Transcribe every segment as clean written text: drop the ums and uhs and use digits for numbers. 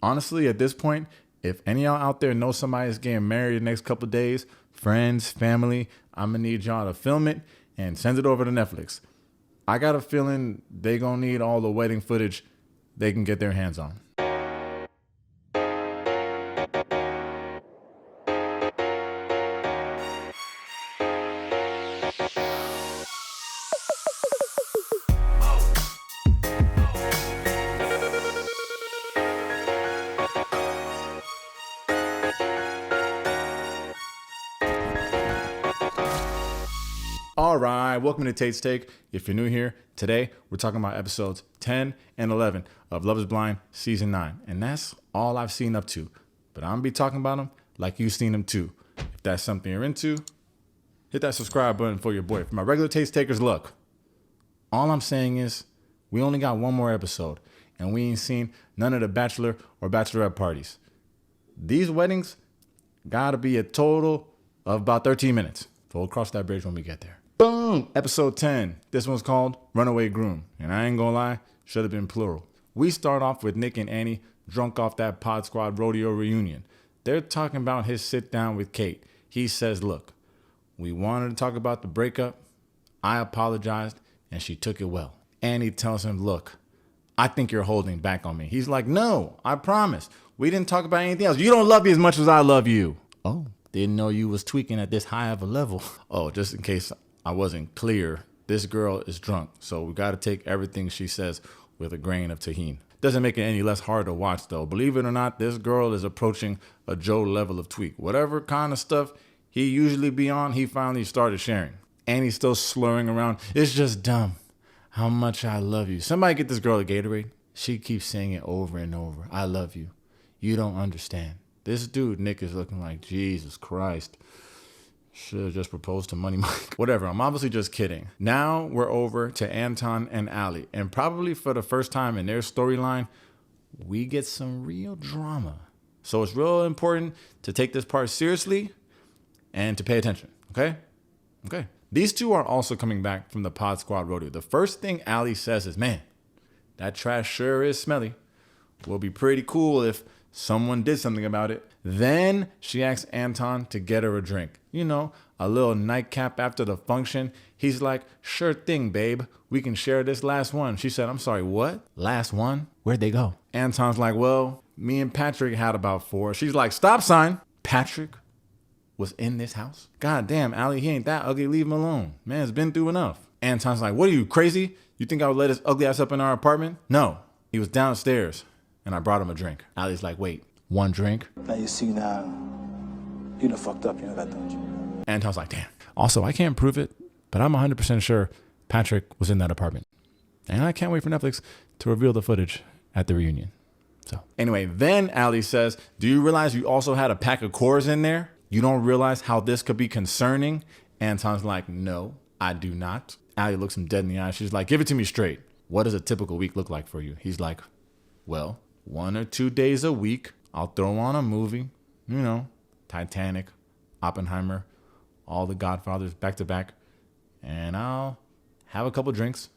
Honestly, at this point, if any of y'all out there know somebody's getting married the next couple of days, friends, family, I'm going to need y'all to film it and send it over to Netflix. I got a feeling they going to need all the wedding footage they can get their hands on. All right, welcome to Tate's Take. If you're new here, today we're talking about episodes 10 and 11 of Love is Blind Season 9. And that's all I've seen up to. But I'm going to be talking about them like you've seen them too. If that's something you're into, hit that subscribe button for your boy. For my regular Taste Takers, look. All I'm saying is we only got one more episode. And we ain't seen none of the bachelor or bachelorette parties. These weddings got to be a total of about 13 minutes. So we'll cross that bridge when we get there. Boom! Episode 10. This one's called Runaway Groom. And I ain't gonna lie, should have been plural. We start off with Nick and Annie drunk off that Pod Squad rodeo reunion. They're talking about his sit down with Kate. He says, look, we wanted to talk about the breakup. I apologized and she took it well. Annie tells him, look, I think you're holding back on me. He's like, no, I promise. We didn't talk about anything else. You don't love me as much as I love you. Oh, didn't know you was tweaking at this high of a level. Oh, just in case I wasn't clear, this girl is drunk, so we got to take everything she says with a grain of tahini. Doesn't make it any less hard to watch, though. Believe it or not, this girl is approaching a Joe level of tweak. Whatever kind of stuff he usually be on, he finally started sharing. And he's still slurring around. It's just dumb how much I love you. Somebody get this girl a Gatorade. She keeps saying it over and over. I love you. You don't understand. This dude, Nick, is looking like Jesus Christ. Should have just proposed to Money Mike. Whatever, I'm obviously just kidding. Now we're over to Anton and Allie. And probably for the first time in their storyline, we get some real drama. So it's real important to take this part seriously and to pay attention, okay? Okay. These two are also coming back from the Pod Squad rodeo. The first thing Allie says is, man, that trash sure is smelly. Will be pretty cool if someone did something about it. Then she asks Anton to get her a drink. You know, a little nightcap after the function. He's like, sure thing, babe. We can share this last one. She said, I'm sorry, what? Last one? Where'd they go? Anton's like, well, me and Patrick had about 4. She's like, stop sign. Patrick was in this house? God damn, Allie, he ain't that ugly. Leave him alone. Man's been through enough. Anton's like, what are you, crazy? You think I would let his ugly ass up in our apartment? No, he was downstairs. And I brought him a drink. Allie's like, wait, one drink? Now you see now, you done fucked up, you know that, don't you? Anton's like, damn. Also, I can't prove it, but I'm 100% sure Patrick was in that apartment. And I can't wait for Netflix to reveal the footage at the reunion. So anyway, then Allie says, do you realize you also had a pack of Coors in there? You don't realize how this could be concerning? Anton's like, no, I do not. Allie looks him dead in the eye. She's like, give it to me straight. What does a typical week look like for you? He's like, well, 1 or 2 days a week, I'll throw on a movie, you know, Titanic, Oppenheimer, all the Godfathers back to back, and I'll have a couple drinks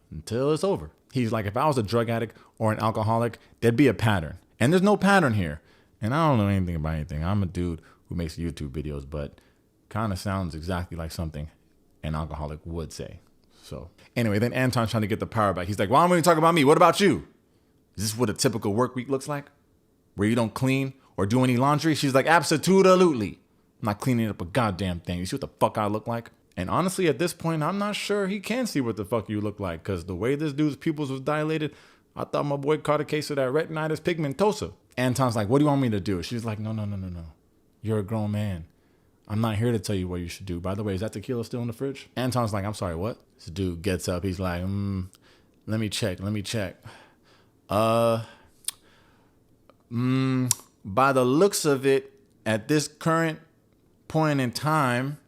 until it's over. He's like, if I was a drug addict or an alcoholic, there'd be a pattern. And there's no pattern here. And I don't know anything about anything. I'm a dude who makes YouTube videos, but kind of sounds exactly like something an alcoholic would say. So anyway, then Anton's trying to get the power back. He's like, why don't we talk about me? What about you? Is this what a typical work week looks like? Where you don't clean or do any laundry? She's like, absolutely. I'm not cleaning up a goddamn thing. You see what the fuck I look like? And honestly, at this point, I'm not sure he can see what the fuck you look like. Because the way this dude's pupils was dilated, I thought my boy caught a case of that retinitis pigmentosa. Anton's like, what do you want me to do? She's like, no. You're a grown man. I'm not here to tell you what you should do. By the way, is that tequila still in the fridge? Anton's like, I'm sorry, what? This dude gets up. He's like, let me check. By the looks of it, at this current point in time,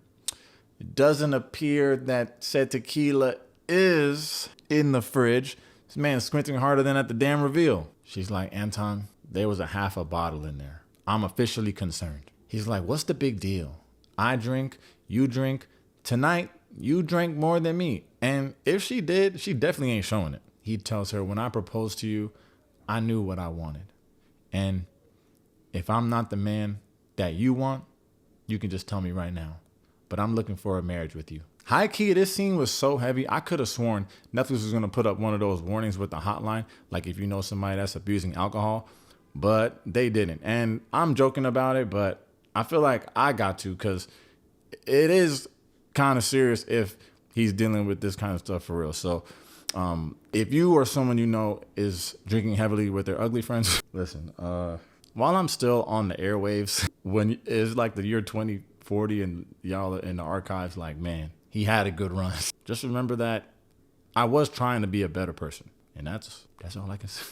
it doesn't appear that said tequila is in the fridge. This man's squinting harder than at the damn reveal. She's like, Anton, there was a half a bottle in there. I'm officially concerned. He's like, what's the big deal? I drink, you drink. Tonight, you drank more than me. And if she did, she definitely ain't showing it. He tells her, when I proposed to you, I knew what I wanted. And if I'm not the man that you want, you can just tell me right now. But I'm looking for a marriage with you. High key, this scene was so heavy, I could have sworn Netflix was going to put up one of those warnings with the hotline, like if you know somebody that's abusing alcohol, but they didn't. And I'm joking about it, but I feel like I got to, because it is kind of serious if he's dealing with this kind of stuff for real. So if you or someone you know is drinking heavily with their ugly friends, listen, while I'm still on the airwaves, when it's like the year 2040 and y'all are in the archives, like, man, he had a good run. Just remember that I was trying to be a better person. And that's all I can say.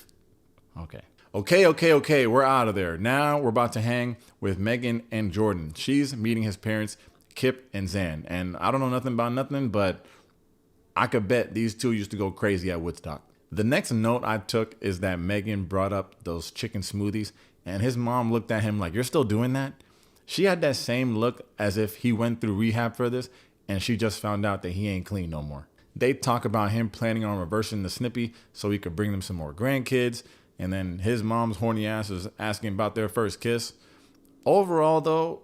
Okay. We're out of there. Now we're about to hang with Megan and Jordan. She's meeting his parents, Kip and Zan. And I don't know nothing about nothing, but I could bet these two used to go crazy at Woodstock. The next note I took is that Megan brought up those chicken smoothies, and his mom looked at him like, "You're still doing that?" She had that same look as if he went through rehab for this, and she just found out that he ain't clean no more. They talk about him planning on reversing the snippy so he could bring them some more grandkids, and then his mom's horny ass is asking about their first kiss. Overall, though,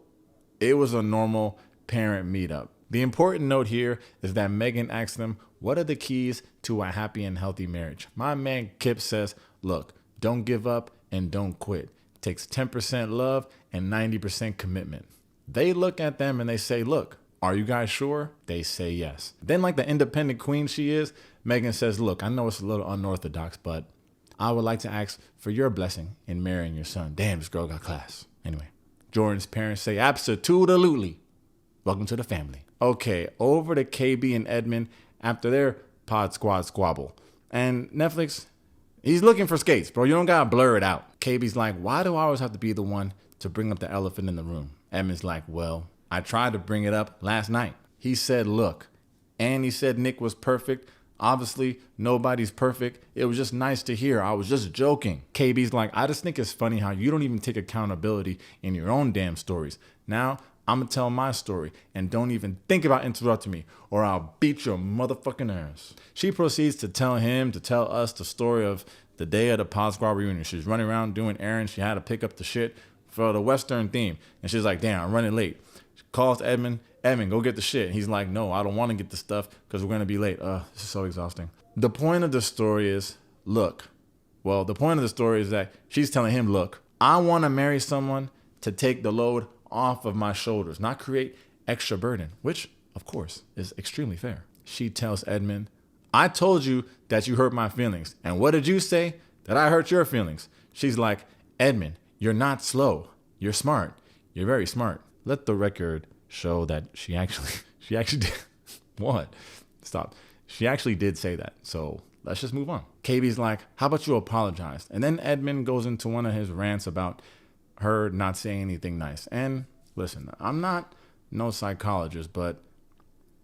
it was a normal parent meetup. The important note here is that Megan asks them, what are the keys to a happy and healthy marriage? My man Kip says, look, don't give up and don't quit. It takes 10% love and 90% commitment. They look at them and they say, look, are you guys sure? They say yes. Then, like the independent queen she is, Megan says, look, I know it's a little unorthodox, but I would like to ask for your blessing in marrying your son. Damn, this girl got class. Anyway, Jordan's parents say, absolutely. Welcome to the family. Okay, over to KB and Edmund after their pod squad squabble. And Netflix, he's looking for skates, bro. You don't gotta blur it out. KB's like, why do I always have to be the one to bring up the elephant in the room? Edmund's like, well, I tried to bring it up last night. He said, look, and he said Nick was perfect. Obviously, nobody's perfect. It was just nice to hear. I was just joking. KB's like, I just think it's funny how you don't even take accountability in your own damn stories. Now, I'm going to tell my story, and don't even think about interrupting me, or I'll beat your motherfucking ass. She proceeds to tell us the story of the day of the Pod Squad reunion. She's running around doing errands. She had to pick up the shit for the Western theme. And she's like, damn, I'm running late. She calls Edmund, go get the shit. And he's like, no, I don't want to get the stuff because we're going to be late. This is so exhausting. The point of the story is, the point of the story is that she's telling him, look, I want to marry someone to take the load off of my shoulders, not create extra burden, which, of course, is extremely fair. She tells Edmund, I told you that you hurt my feelings. And what did you say? That I hurt your feelings. She's like, Edmund, you're not slow. You're smart. You're very smart. Let the record show that she actually did. What? Stop. She actually did say that. So let's just move on. KB's like, how about you apologize? And then Edmund goes into one of his rants about her not saying anything nice. And listen, I'm not no psychologist, but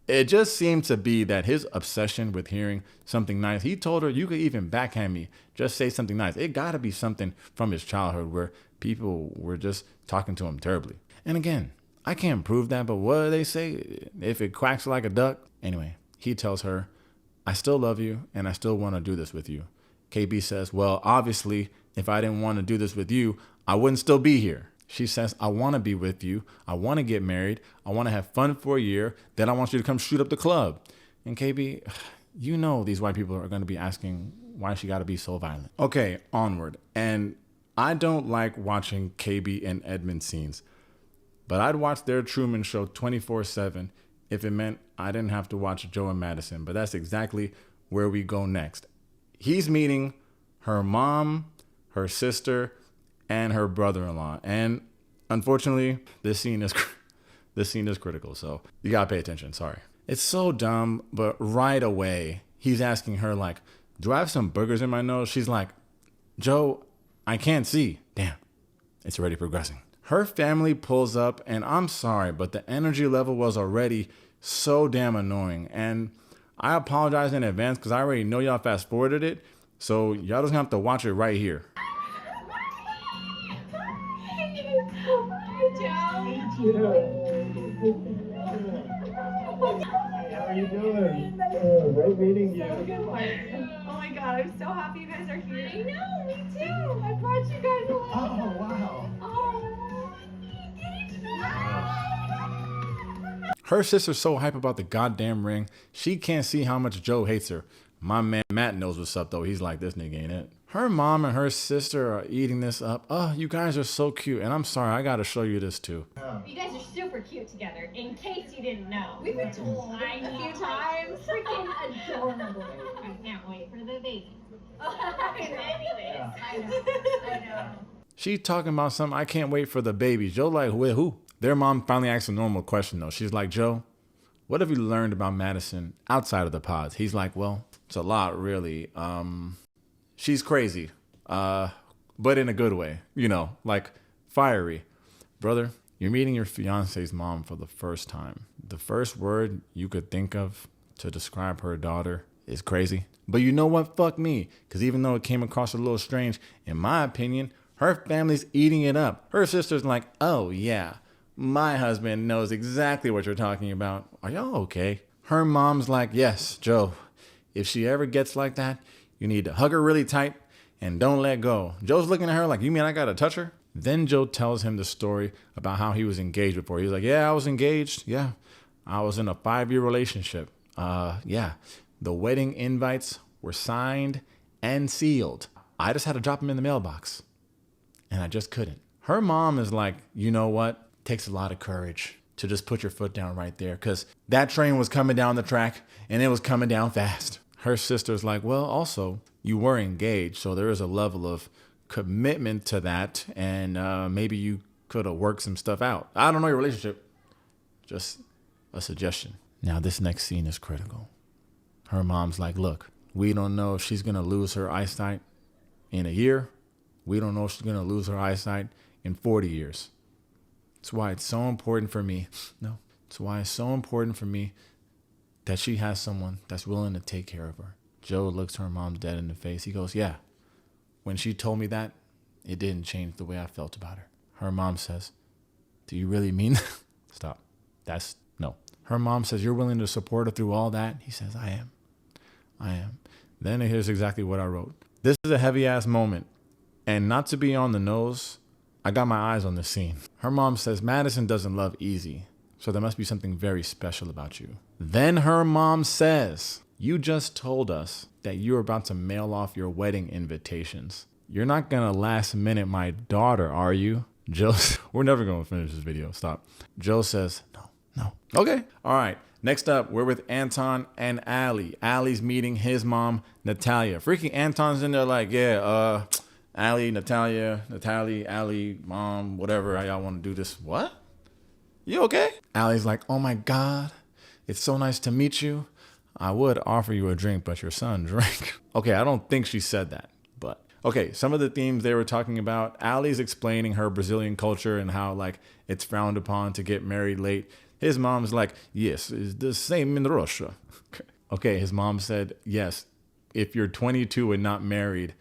it just seemed to be that his obsession with hearing something nice, he told her, you could even backhand me, just say something nice. It got to be something from his childhood where people were just talking to him terribly. And again, I can't prove that, but what do they say? If it quacks like a duck. Anyway, he tells her, I still love you and I still want to do this with you. KB says, well, obviously, if I didn't want to do this with you, I wouldn't still be here. She says, I want to be with you. I want to get married. I want to have fun for a year. Then I want you to come shoot up the club. And KB, you know these white people are going to be asking why she got to be so violent. Okay, onward. And I don't like watching KB and Edmund scenes, but I'd watch their Truman Show 24/7 if it meant I didn't have to watch Joe and Madison. But that's exactly where we go next. He's meeting her mom, her sister, and her brother-in-law. And unfortunately, this scene is critical, so you gotta pay attention. Sorry. It's so dumb, but right away, he's asking her, like, do I have some boogers in my nose? She's like, Joe, I can't see. Damn, it's already progressing. Her family pulls up, and I'm sorry, but the energy level was already so damn annoying. And I apologize in advance because I already know y'all fast-forwarded it, so y'all just have to watch it right here. How are you doing? Great meeting you. Oh my god, I'm so happy you guys are here. I know, me too. I brought you guys along. Her sister's so hype about the goddamn ring, she can't see how much Joe hates her. My man Matt knows what's up though. He's like, this nigga ain't it. Her mom and her sister are eating this up. Oh, you guys are so cute. And I'm sorry, I gotta show you this too. You guys are super cute together, in case you didn't know. We've been told a few times. freaking adorable. I can't wait for the baby. Anyways, I know. She talking about something, I can't wait for the baby. Joe like, with who? Their mom finally asks a normal question though. She's like, Joe, what have you learned about Madison outside of the pods? He's like, well, it's a lot really. She's crazy, but in a good way, you know, like fiery. Brother, you're meeting your fiance's mom for the first time. The first word you could think of to describe her daughter is crazy. But you know what? Fuck me. Because even though it came across a little strange, in my opinion, her family's eating it up. Her sister's like, oh yeah, my husband knows exactly what you're talking about. Are y'all okay? Her mom's like, yes, Joe, if she ever gets like that, you need to hug her really tight and don't let go. Joe's looking at her like, you mean I gotta touch her? Then Joe tells him the story about how he was engaged before. He's like, yeah, I was engaged. Yeah, I was in a 5-year relationship. Yeah, the wedding invites were signed and sealed. I just had to drop them in the mailbox and I just couldn't. Her mom is like, you know what? Takes a lot of courage to just put your foot down right there because that train was coming down the track and it was coming down fast. Her sister's like, well, also, you were engaged, so there is a level of commitment to that, and maybe you could have worked some stuff out. I don't know your relationship. Just a suggestion. Now, this next scene is critical. Her mom's like, look, we don't know if she's going to lose her eyesight in a year. We don't know if she's going to lose her eyesight in 40 years. That's why it's so important for me. No, it's why it's so important for me that she has someone that's willing to take care of her. Joe looks her mom dead in the face. He goes, yeah, when she told me that, it didn't change the way I felt about her. Her mom says, do you really mean that? Stop. That's no. Her mom says, you're willing to support her through all that? He says, I am. Then here's exactly what I wrote. This is a heavy ass moment. And not to be on the nose, I got my eyes on the scene. Her mom says, Madison doesn't love easy. So there must be something very special about you. Then her mom says, you just told us that you're about to mail off your wedding invitations. You're not gonna last minute my daughter, are you? Joe, we're never gonna finish this video, stop. Joe says, no. Okay, all right. Next up, we're with Anton and Allie. Allie's meeting his mom, Natalia. Freaking Anton's in there like, yeah, Allie, Natalia, Allie, mom, whatever, how y'all wanna do this. What? You okay? Allie's like, oh my God, it's so nice to meet you. I would offer you a drink, but your son drank. Okay, I don't think she said that, but okay, some of the themes they were talking about, Allie's explaining her Brazilian culture and how like it's frowned upon to get married late. His mom's like, yes, it's the same in Russia. Okay, his mom said, yes, if you're 22 and not married,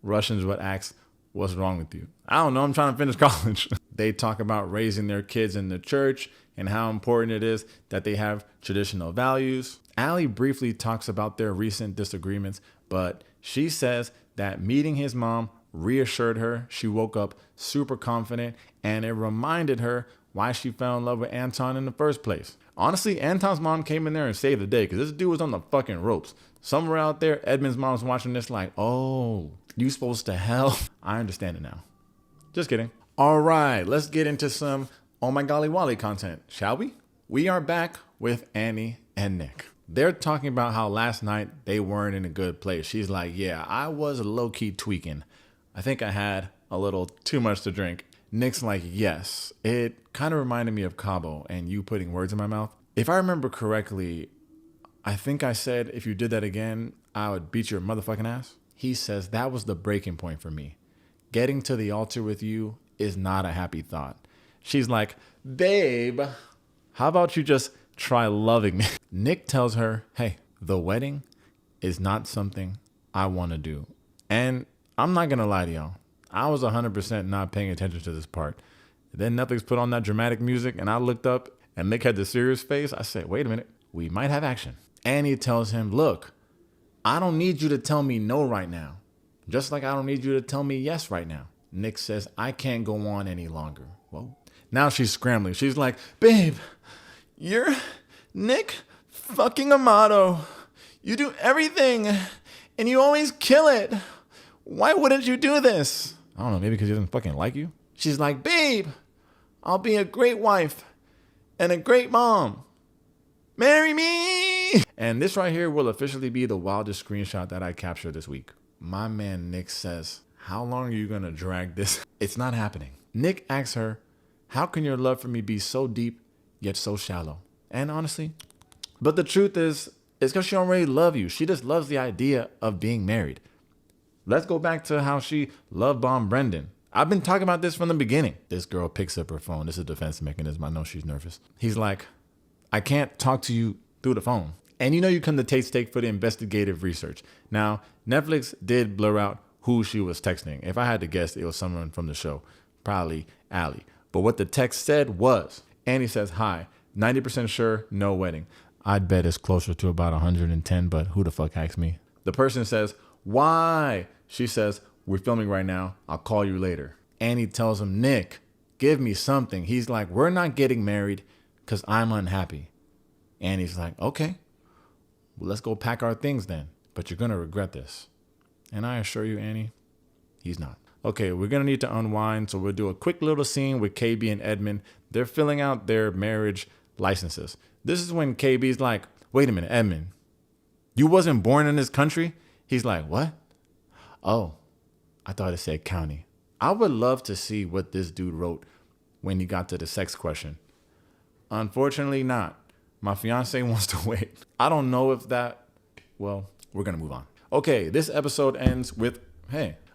Russians would ask, what's wrong with you? I don't know, I'm trying to finish college. They talk about raising their kids in the church and how important it is that they have traditional values. Allie briefly talks about their recent disagreements, but she says that meeting his mom reassured her. She woke up super confident and it reminded her why she fell in love with Anton in the first place. Honestly, Anton's mom came in there and saved the day because this dude was on the fucking ropes. Somewhere out there, Edmund's mom's watching this like, oh, you supposed to hell? I understand it now. Just kidding. All right, let's get into some oh my golly wally content, shall we? We are back with Annie and Nick. They're talking about how last night they weren't in a good place. She's like, yeah, I was low-key tweaking. I think I had a little too much to drink. Nick's like, yes, it kind of reminded me of Cabo and you putting words in my mouth. If I remember correctly, I think I said if you did that again, I would beat your motherfucking ass. He says that was the breaking point for me. Getting to the altar with you is not a happy thought. She's like, babe, how about you just try loving me? Nick tells her, hey, the wedding is not something I want to do. And I'm not going to lie to y'all. I was 100% not paying attention to this part. Then Netflix put on that dramatic music and I looked up and Nick had the serious face. I said, wait a minute, we might have action. Annie tells him, look, I don't need you to tell me no right now. Just like I don't need you to tell me yes right now. Nick says, I can't go on any longer. Whoa. Now she's scrambling. She's like, babe, You're Nick fucking Amato. You do everything, and you always kill it. Why wouldn't you do this? I don't know, maybe because he doesn't fucking like you? She's like, babe, I'll be a great wife and a great mom. Marry me! And this right here will officially be the wildest screenshot that I captured this week. My man Nick says, how long are you gonna drag this? It's not happening. Nick asks her, how can your love for me be so deep yet so shallow? And honestly, but the truth is, it's because she already loves you. She just loves the idea of being married. Let's go back to how she love bombed Brendan. I've been talking about this from the beginning. This girl picks up her phone. This is a defense mechanism. I know she's nervous. He's like, I can't talk to you through the phone. And you know you come to Tate's Take for the investigative research. Now, Netflix did blur out who she was texting. If I had to guess, it was someone from the show. Probably Allie. But what the text said was, Annie says, hi, 90% sure, no wedding. I'd bet it's closer to about 110, but who the fuck asked me? The person says, why? She says, we're filming right now. I'll call you later. Annie tells him, Nick, give me something. He's like, we're not getting married because I'm unhappy. Annie's like, okay, well, let's go pack our things then. But you're going to regret this. And I assure you, Annie, he's not. Okay, we're going to need to unwind. So we'll do a quick little scene with KB and Edmund. They're filling out their marriage licenses. This is when KB's like, wait a minute, Edmund, you wasn't born in this country? He's like, what? Oh, I thought it said county. I would love to see what this dude wrote when he got to the sex question. Unfortunately not. My fiance wants to wait. I don't know if that, well, we're going to move on. Okay, this episode ends with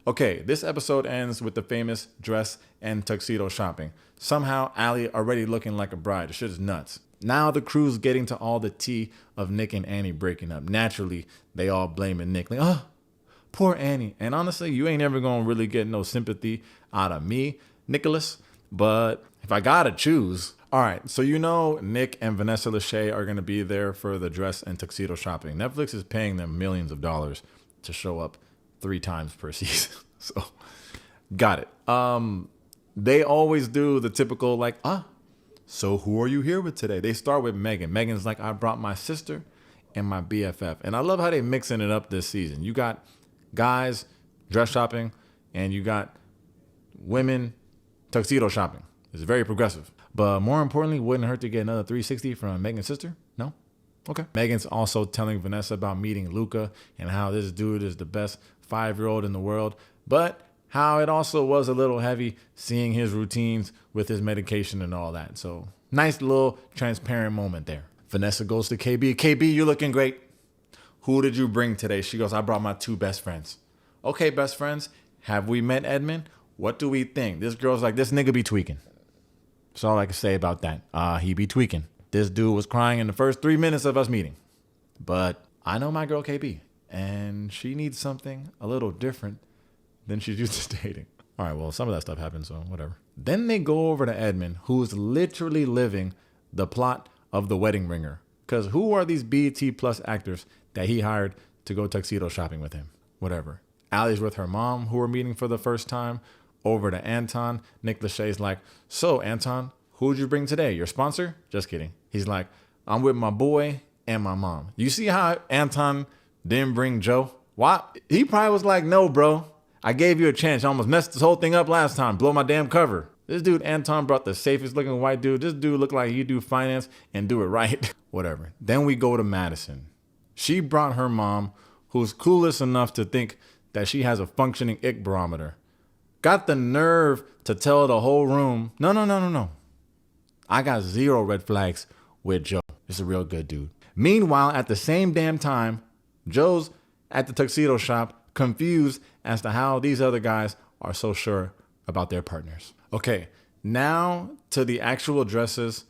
the famous dress and tuxedo shopping. Somehow, Allie already looking like a bride. The shit is nuts. Now the crew's getting to all the tea of Nick and Annie breaking up. Naturally, they all blaming Nick. Like, oh, poor Annie. And honestly, you ain't ever going to really get no sympathy out of me, Nicholas. But if I got to choose. All right, so you know Nick and Vanessa Lachey are going to be there for the dress and tuxedo shopping. Netflix is paying them millions of dollars to show up 3 times per season. So, got it. They always do the typical like, so who are you here with today? They start with Megan. Megan's like, I brought my sister and my BFF. And I love how they mixing it up this season. You got guys dress shopping and you got women tuxedo shopping. It's very progressive. But more importantly, wouldn't hurt to get another 360 from Megan's sister? No? Okay. Megan's also telling Vanessa about meeting Luca and how this dude is the best 5-year-old in the world. But how it also was a little heavy seeing his routines with his medication and all that. So nice little transparent moment there. Vanessa goes to KB. KB, you're looking great. Who did you bring today? She goes, I brought my 2 best friends. Okay, best friends. Have we met Edmund? What do we think? This girl's like, this nigga be tweaking. That's all I can say about that. He be tweaking. This dude was crying in the first 3 minutes of us meeting. But I know my girl KB, and she needs something a little different than she's used to dating. All right, well, some of that stuff happened, so whatever. Then they go over to Edmund, who's literally living the plot of The Wedding Ringer. Because who are these BET Plus actors that he hired to go tuxedo shopping with him? Whatever. Allie's with her mom, who we're meeting for the first time. Over to Anton. Nick Lachey's like, so Anton, who'd you bring today? Your sponsor? Just kidding. He's like, I'm with my boy and my mom. You see how Anton didn't bring Joe? Why? He probably was like, no, bro. I gave you a chance. I almost messed this whole thing up last time. Blow my damn cover. This dude, Anton, brought the safest looking white dude. This dude looked like he do finance and do it right. Whatever. Then we go to Madison. She brought her mom, who's clueless enough to think that she has a functioning ick barometer. Got the nerve to tell the whole room, no. I got 0 red flags with Joe. He's a real good dude. Meanwhile, at the same damn time, Joe's at the tuxedo shop, confused as to how these other guys are so sure about their partners. Okay, now to the actual dresses,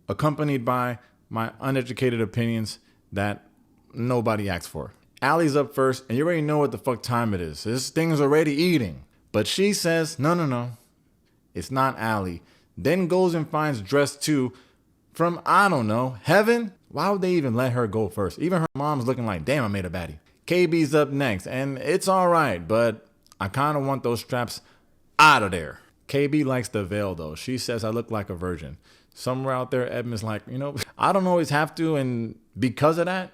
accompanied by my uneducated opinions that nobody asked for. Allie's up first, and you already know what the fuck time it is. This thing's already eating. But she says, no. It's not Allie. Then goes and finds dress 2 from, I don't know, heaven? Why would they even let her go first? Even her mom's looking like, damn, I made a baddie. KB's up next, and it's all right, but I kind of want those straps out of there. KB likes the veil though. She says I look like a virgin. Somewhere out there, Edmund's like, I don't always have to, and because of that,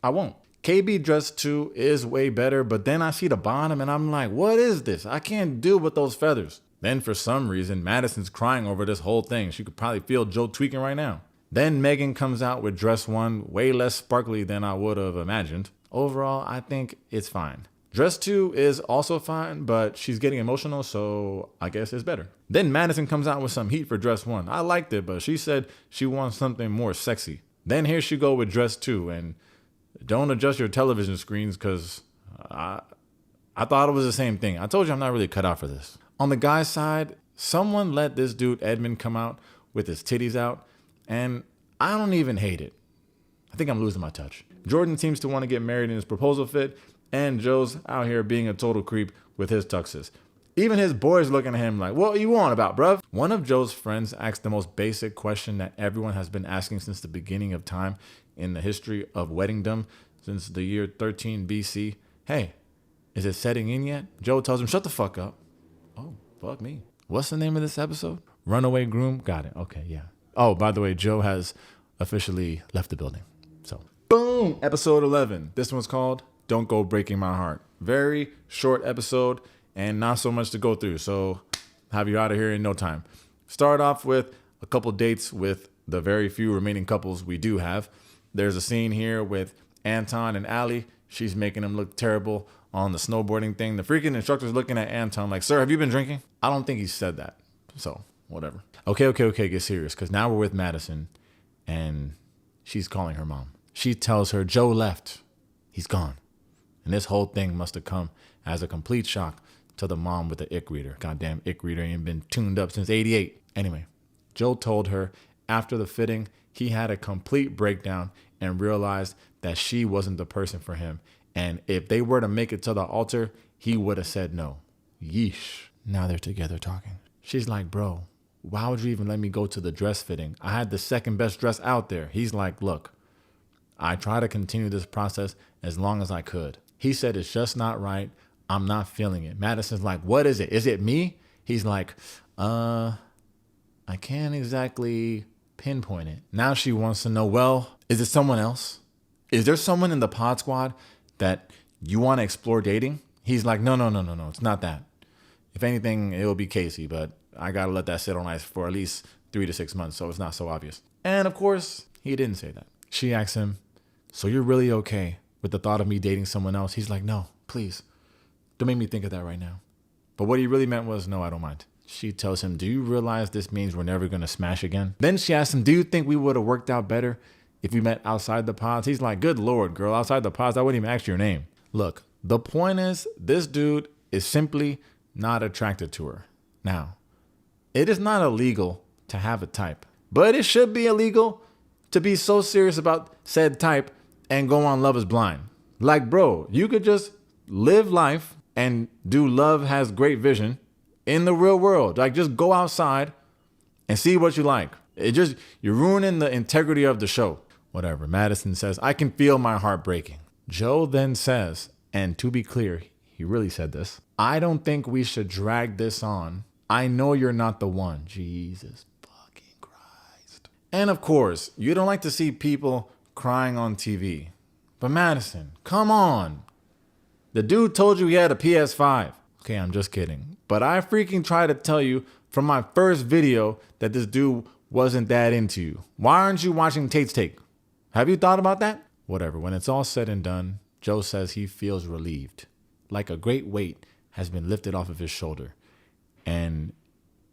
I won't. KB dress 2 is way better, but then I see the bottom and I'm like, what is this? I can't deal with those feathers. Then for some reason, Madison's crying over this whole thing. She could probably feel Joe tweaking right now. Then Megan comes out with dress 1, way less sparkly than I would have imagined. Overall, I think it's fine. Dress 2 is also fine, but she's getting emotional, so I guess it's better. Then Madison comes out with some heat for dress 1. I liked it, but she said she wants something more sexy. Then here she go with dress 2, and don't adjust your television screens because I thought it was the same thing. I told you I'm not really cut out for this. On the guy's side, someone let this dude Edmund come out with his titties out, and I don't even hate it. I think I'm losing my touch. Jordan seems to want to get married in his proposal fit, and Joe's out here being a total creep with his tuxes. Even his boys looking at him like, what you on about, bruv? One of Joe's friends asked the most basic question that everyone has been asking since the beginning of time in the history of weddingdom, since the year 13 BC. Hey, is it setting in yet? Joe tells him, shut the fuck up. Oh, fuck me. What's the name of this episode? Runaway Groom? Got it. Okay, yeah. Oh, by the way, Joe has officially left the building. So, boom! Episode 11. This one's called Don't Go Breaking My Heart. Very short episode and not so much to go through. So, have you out of here in no time. Start off with a couple dates with the very few remaining couples we do have. There's a scene here with Anton and Allie. She's making him look terrible on the snowboarding thing. The freaking instructor's looking at Anton like, sir, have you been drinking? I don't think he said that. So, whatever. Okay, get serious. Because now we're with Madison and she's calling her mom. She tells her Joe left. He's gone. And this whole thing must have come as a complete shock to the mom with the ick reader. Goddamn ick reader ain't been tuned up since 88. Anyway, Joe told her after the fitting, he had a complete breakdown and realized that she wasn't the person for him. And if they were to make it to the altar, he would have said no. Yeesh. Now they're together talking. She's like, bro, why would you even let me go to the dress fitting? I had the second best dress out there. He's like, look, I try to continue this process as long as I could. He said, it's just not right. I'm not feeling it. Madison's like, what is it? Is it me? He's like, I can't exactly pinpoint it. Now she wants to know, well, is it someone else? Is there someone in the pod squad that you want to explore dating? He's like, no, it's not that. If anything, it will be Casey, but I got to let that sit on ice for at least 3 to 6 months, so it's not so obvious. And of course, he didn't say that. She asks him, so you're really okay with the thought of me dating someone else? He's like, no, please, don't make me think of that right now. But what he really meant was, no, I don't mind. She tells him, do you realize this means we're never going to smash again? Then she asks him, do you think we would have worked out better if we met outside the pods? He's like, good Lord, girl, outside the pods, I wouldn't even ask your name. Look, the point is, this dude is simply not attracted to her. Now, it is not illegal to have a type, but it should be illegal to be so serious about said type and go on Love is Blind. Like, bro, you could just live life and do Love Has Great Vision in the real world. Like, just go outside and see what you like. You're ruining the integrity of the show. Whatever. Madison says, I can feel my heart breaking. Joe then says, and to be clear, he really said this, I don't think we should drag this on. I know you're not the one. Jesus fucking Christ. And of course, you don't like to see people crying on TV. But Madison, come on. The dude told you he had a PS5. Okay, I'm just kidding. But I freaking tried to tell you from my first video that this dude wasn't that into you. Why aren't you watching Tate's Take? Have you thought about that? Whatever. When it's all said and done, Joe says he feels relieved. Like a great weight has been lifted off of his shoulder. And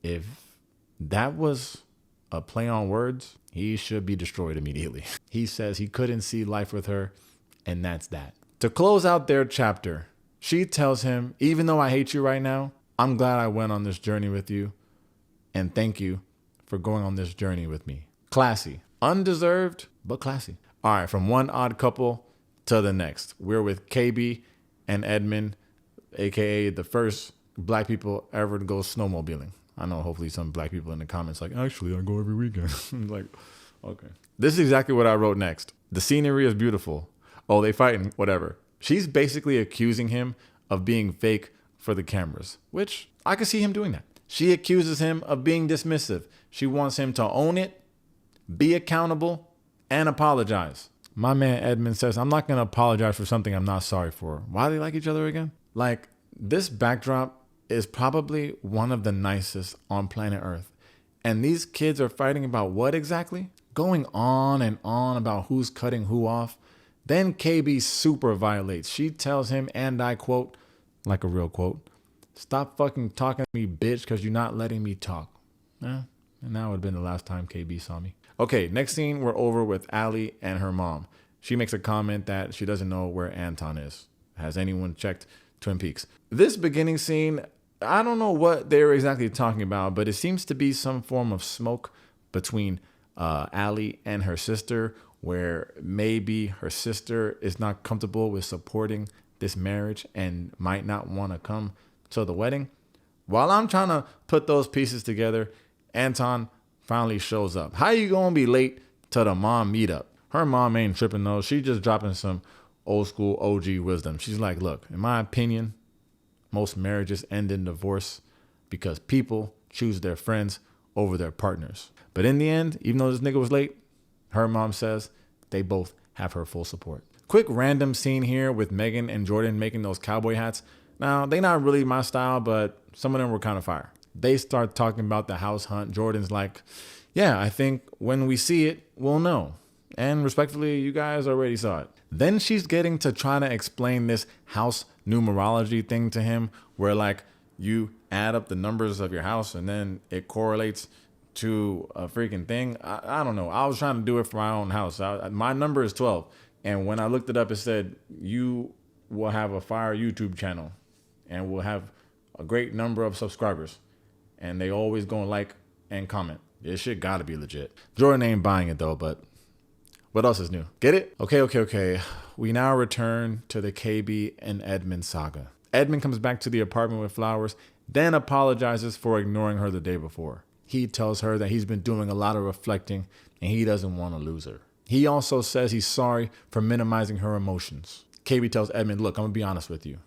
if that was a play on words, he should be destroyed immediately. He says he couldn't see life with her, and that's that. To close out their chapter, she tells him, even though I hate you right now, I'm glad I went on this journey with you, and thank you for going on this journey with me. Classy. Undeserved, but classy. All right, from one odd couple to the next. We're with KB and Edmund, a.k.a. the first black people ever to go snowmobiling. I know hopefully some black people in the comments like, actually, I go every weekend. I'm like, okay. This is exactly what I wrote next. The scenery is beautiful. Oh, they fighting, whatever. She's basically accusing him of being fake for the cameras, which I could see him doing that. She accuses him of being dismissive. She wants him to own it, be accountable, and apologize. My man Edmund says, I'm not going to apologize for something I'm not sorry for. Why do they like each other again? Like, this backdrop is probably one of the nicest on planet Earth. And these kids are fighting about what exactly? Going on and on about who's cutting who off. Then KB super violates. She tells him, and I quote, like a real quote, stop fucking talking to me, bitch, because you're not letting me talk. And that would have been the last time KB saw me. Okay, next scene, we're over with Allie and her mom. She makes a comment that she doesn't know where Anton is. Has anyone checked Twin Peaks? This beginning scene, I don't know what they were exactly talking about, but it seems to be some form of smoke between Allie and her sister, where maybe her sister is not comfortable with supporting this marriage and might not want to come to the wedding. While I'm trying to put those pieces together, Anton finally shows up. How you gonna be late to the mom meetup? Her mom ain't tripping though. She just dropping some old school OG wisdom. She's like, look, in my opinion, most marriages end in divorce because people choose their friends over their partners. But in the end, even though this nigga was late, her mom says they both have her full support. Quick random scene here with Megan and Jordan making those cowboy hats. Now, they not really my style, but some of them were kind of fire. They start talking about the house hunt. Jordan's like, yeah, I think when we see it, we'll know. And respectfully, you guys already saw it. Then she's getting to try to explain this house numerology thing to him, where like you add up the numbers of your house and then it correlates to a freaking thing. I don't know. I was trying to do it for my own house. My number is 12. And when I looked it up, it said you will have a fire YouTube channel and will have a great number of subscribers. And they always go and like and comment. This shit gotta be legit. Jordan ain't buying it though, but what else is new? Get it? Okay. We now return to the KB and Edmund saga. Edmund comes back to the apartment with flowers, then apologizes for ignoring her the day before. He tells her that he's been doing a lot of reflecting and he doesn't want to lose her. He also says he's sorry for minimizing her emotions. KB tells Edmund, look, I'm gonna be honest with you.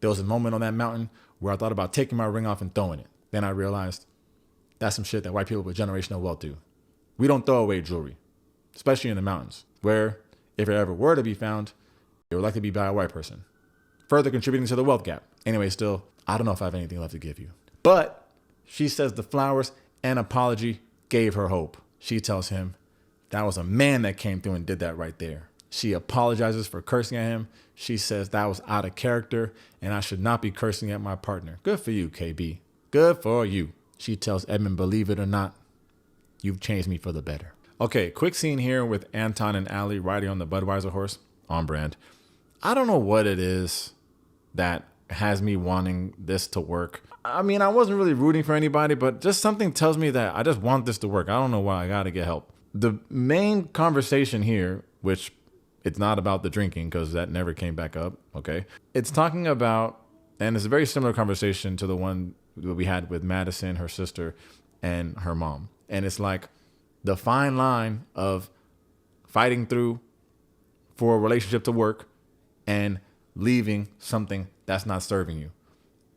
There was a moment on that mountain where I thought about taking my ring off and throwing it. Then I realized that's some shit that white people with generational wealth do. We don't throw away jewelry, especially in the mountains, where if it ever were to be found, it would likely be by a white person, further contributing to the wealth gap. Anyway, still, I don't know if I have anything left to give you. But she says the flowers and apology gave her hope. She tells him that was a man that came through and did that right there. She apologizes for cursing at him. She says that was out of character and I should not be cursing at my partner. Good for you, KB. Good for you. She tells Edmund, believe it or not, you've changed me for the better. Okay, quick scene here with Anton and Allie riding on the Budweiser horse, on brand. I don't know what it is that has me wanting this to work. I mean, I wasn't really rooting for anybody, but just something tells me that I just want this to work. I don't know why. I got to get help. The main conversation here, which it's not about the drinking because that never came back up, okay? It's talking about, and it's a very similar conversation to the one that we had with Madison, her sister, and her mom. And it's like the fine line of fighting through for a relationship to work and leaving something that's not serving you.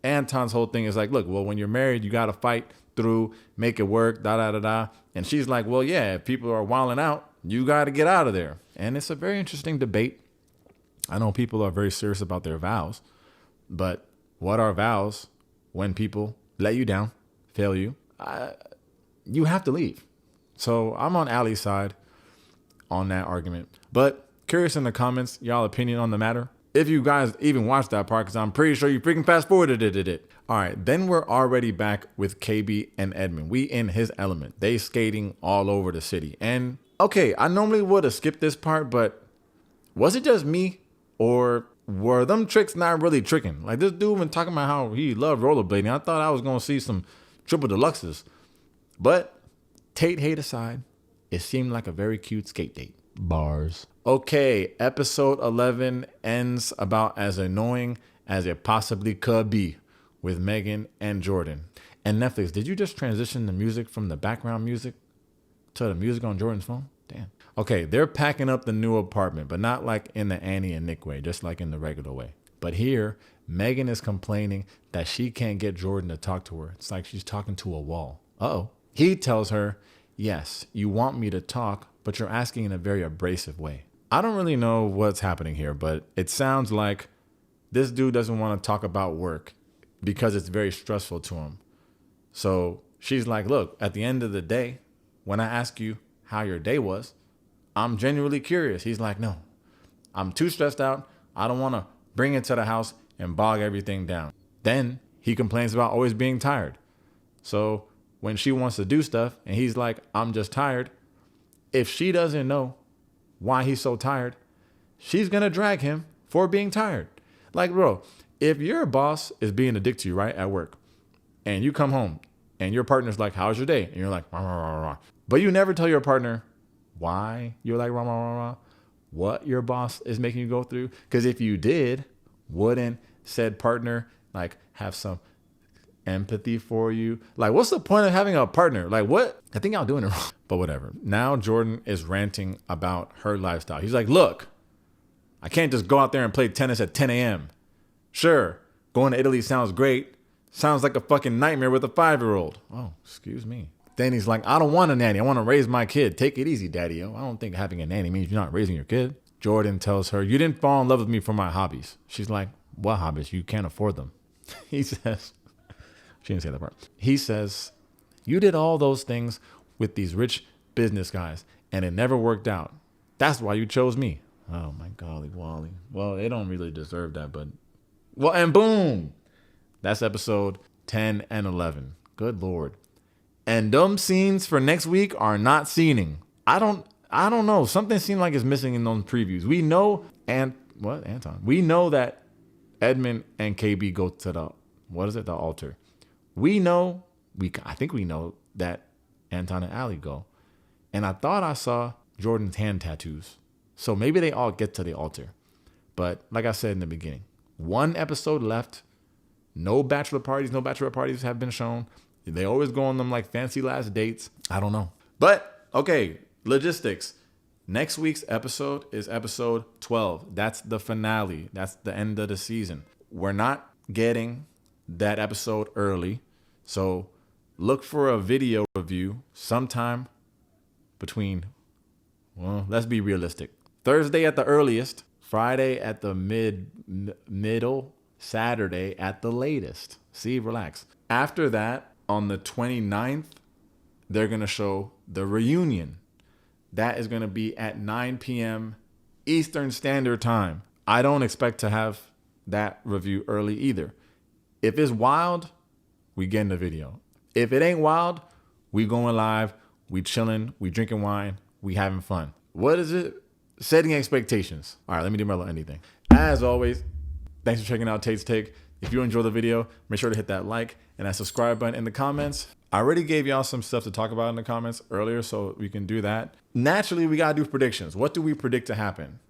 Anton's whole thing is like, look, well, when you're married, you got to fight through, make it work, da-da-da-da. And she's like, well, yeah, if people are wilding out, you got to get out of there. And it's a very interesting debate. I know people are very serious about their vows, but what are vows when people let you down, fail you? You have to leave. So I'm on Allie's side on that argument. But curious in the comments, y'all opinion on the matter. If you guys even watched that part, because I'm pretty sure you freaking fast forwarded it. All right, then we're already back with KB and Edmund. We in his element. They skating all over the city. And okay, I normally would have skipped this part, but was it just me? Or were them tricks not really tricking? Like this dude been talking about how he loved rollerblading. I thought I was going to see some triple deluxes. But Tate hate aside, it seemed like a very cute skate date. Bars. Okay, episode 11 ends about as annoying as it possibly could be with Megan and Jordan. And Netflix, did you just transition the music from the background music to the music on Jordan's phone? Damn. Okay, they're packing up the new apartment, but not like in the Annie and Nick way, just like in the regular way. But here, Megan is complaining that she can't get Jordan to talk to her. It's like she's talking to a wall. Uh-oh. He tells her, yes, you want me to talk, but you're asking in a very abrasive way. I don't really know what's happening here, but it sounds like this dude doesn't want to talk about work because it's very stressful to him. So she's like, look, at the end of the day, when I ask you how your day was, I'm genuinely curious. He's like, no, I'm too stressed out. I don't want to bring it to the house and bog everything down. Then he complains about always being tired. So when she wants to do stuff and he's like, I'm just tired, if she doesn't know why he's so tired, she's going to drag him for being tired. Like, bro, if your boss is being a dick to you, right, at work, and you come home and your partner's like, how's your day? And you're like, rah, rah, rah, rah. But you never tell your partner why you're like, rah, rah, rah, rah, what your boss is making you go through. Because if you did, wouldn't said partner like have some empathy for you? Like, what's the point of having a partner? Like, what? I think y'all doing it wrong. But whatever. Now Jordan is ranting about her lifestyle. He's like, look, I can't just go out there and play tennis at 10 a.m. Sure, going to Italy sounds great. Sounds like a fucking nightmare with a 5-year-old. Oh, excuse me. Then he's like, I don't want a nanny. I want to raise my kid. Take it easy, daddy-o. I don't think having a nanny means you're not raising your kid. Jordan tells her, you didn't fall in love with me for my hobbies. She's like, what hobbies? You can't afford them. He says, she didn't say that part. He says, you did all those things with these rich business guys and it never worked out. That's why you chose me. Oh my golly Wally. Well, they don't really deserve that, but well, and boom. That's episode 10 and 11. Good Lord. And them scenes for next week are not scening. I don't know. Something seemed like it's missing in those previews. We know, Anton? We know that Edmund and KB go to the altar. I think we know that Anton and Allie go. And I thought I saw Jordan's hand tattoos. So maybe they all get to the altar. But like I said in the beginning, one episode left. No bachelorette parties have been shown. They always go on them like fancy last dates. I don't know. But okay, logistics. Next week's episode is episode 12. That's the finale. That's the end of the season. We're not getting that episode early. So look for a video review sometime between, well, let's be realistic. Thursday at the earliest, Friday at the middle, Saturday at the latest. See, relax. After that, on the 29th, they're going to show the reunion. That is going to be at 9 p.m. Eastern Standard Time. I don't expect to have that review early either. If it's wild, we get in the video. If it ain't wild, we going live, we chilling, we drinking wine, we having fun. What is it? Setting expectations. All right, let me do my little anything. As always, thanks for checking out Tate's Take. If you enjoyed the video, make sure to hit that like and that subscribe button in the comments. I already gave y'all some stuff to talk about in the comments earlier, so we can do that. Naturally, we got to do predictions. What do we predict to happen?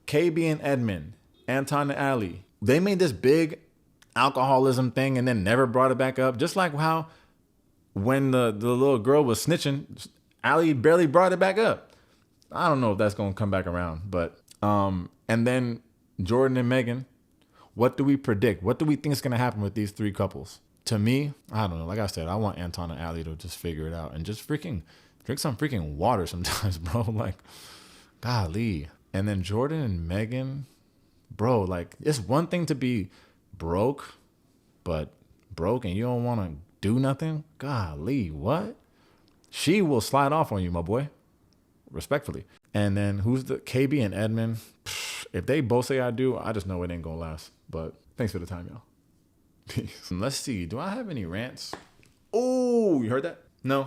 KB and Edmund, Anton and Allie, they made this big alcoholism thing and then never brought it back up. Just like how when the little girl was snitching, Allie barely brought it back up. I don't know if that's going to come back around, but and then Jordan and Megan, what do we predict? What do we think is going to happen with these three couples? To me, I don't know. Like I said, I want Anton and Allie to just figure it out and just freaking drink some freaking water sometimes, bro. Like, golly. And then Jordan and Megan, bro, like, it's one thing to be broke, but broke and you don't want to do nothing? Golly, what? She will slide off on you, my boy. Respectfully. And then who's the KB and Edmund? If they both say I do, I just know it ain't gonna last. But thanks for the time, y'all. Peace. Let's see. Do I have any rants? Oh, you heard that? No.